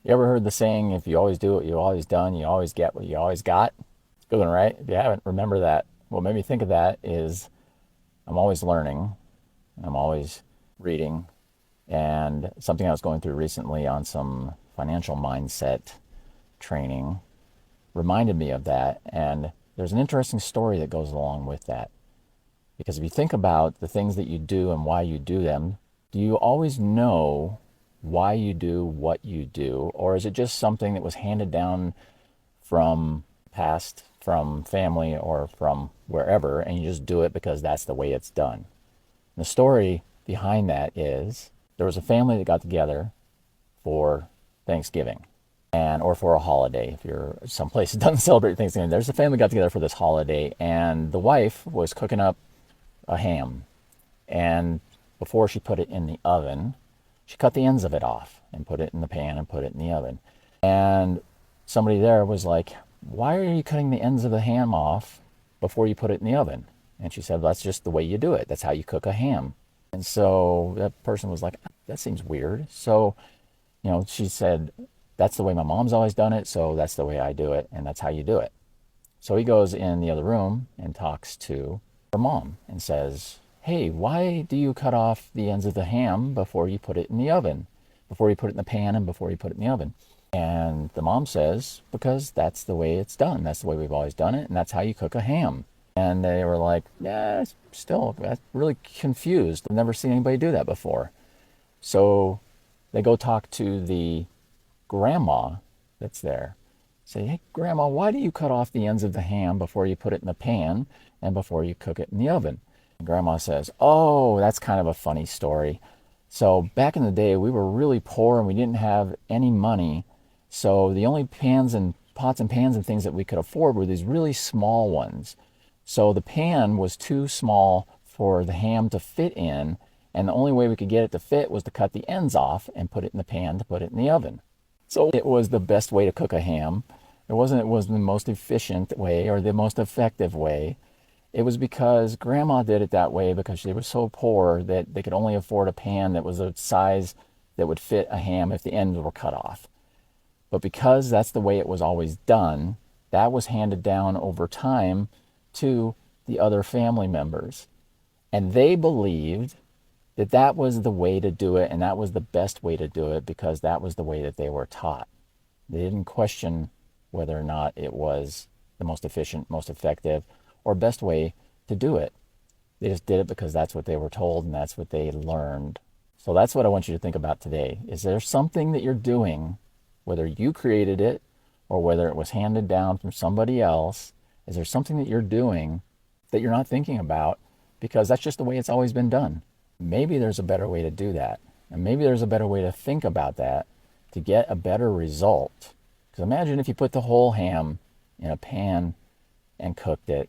You ever heard the saying, if you always do what you always done, you always get what you always got? It's a good one, right? If you haven't, remember that. What made me think of that is I'm always learning, I'm always reading, and something I was going through recently on some financial mindset training reminded me of that. And there's an interesting story that goes along with that. Because if you think about the things that you do and why you do them, do you always know why you do what you do? Or is it just something that was handed down from past, from family, or from wherever, and you just do it because that's the way it's done? And the story behind that is there was a family that got together for Thanksgiving and or for a holiday. If you're someplace that doesn't celebrate Thanksgiving, there's a family got together for this holiday, and the wife was cooking up a ham. And before she put it in the oven, she cut the ends of it off and put it in the pan and put it in the oven. And somebody there was like, "Why are you cutting the ends of the ham off before you put it in the oven?" And she said, "Well, that's just the way you do it. That's how you cook a ham." And so that person was like, "That seems weird." So, she said, "That's the way my mom's always done it, so that's the way I do it, and that's how you do it." So he goes in the other room and talks to her mom and says, "Hey, why do you cut off the ends of the ham before you put it in the oven? Before you put it in the pan and before you put it in the oven?" And the mom says, "Because that's the way it's done. That's the way we've always done it, and that's how you cook a ham." And they were like, "Yeah, still, that's really confused. I've never seen anybody do that before." So they go talk to the grandma that's there. Say, "Hey, Grandma, why do you cut off the ends of the ham before you put it in the pan and before you cook it in the oven?" And Grandma says, "Oh, that's kind of a funny story. So back in the day, we were really poor and we didn't have any money. So the only pans and pots and pans and things that we could afford were these really small ones. So the pan was too small for the ham to fit in, and the only way we could get it to fit was to cut the ends off and put it in the pan to put it in the oven." So it was the best way to cook a ham. It wasn't the most efficient way or the most effective way. It was because grandma did it that way because she was so poor that they could only afford a pan that was a size that would fit a ham if the ends were cut off. But because that's the way it was always done, that was handed down over time to the other family members. And they believed that that was the way to do it and that was the best way to do it because that was the way that they were taught. They didn't question whether or not it was the most efficient, most effective, or best way to do it. They just did it because that's what they were told and that's what they learned. So that's what I want you to think about today. Is there something that you're doing, whether you created it or whether it was handed down from somebody else? Is there something that you're doing that you're not thinking about because that's just the way it's always been done? Maybe there's a better way to do that. And maybe there's a better way to think about that to get a better result. Because imagine if you put the whole ham in a pan and cooked it,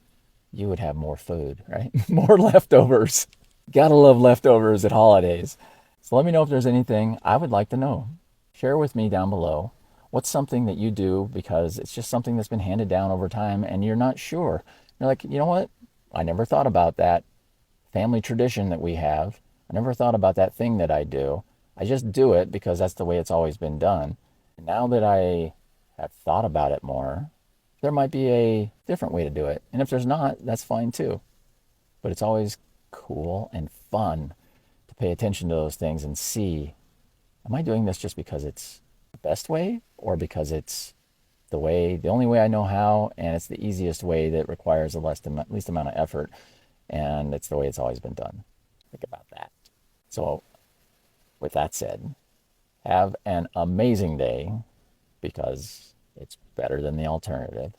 you would have more food, right? More leftovers. Gotta love leftovers at holidays. So let me know if there's anything I would like to know. Share with me down below. What's something that you do because it's just something that's been handed down over time and you're not sure? You're like, you know what? I never thought about that family tradition that we have. I never thought about that thing that I do. I just do it because that's the way it's always been done. And now that I have thought about it more, there might be a different way to do it. And if there's not, that's fine too. But it's always cool and fun to pay attention to those things and see, am I doing this just because it's the best way or because it's the only way I know how, and it's the easiest way that requires the least amount of effort, and it's the way it's always been done. Think about that. So, with that said, have an amazing day because it's better than the alternative.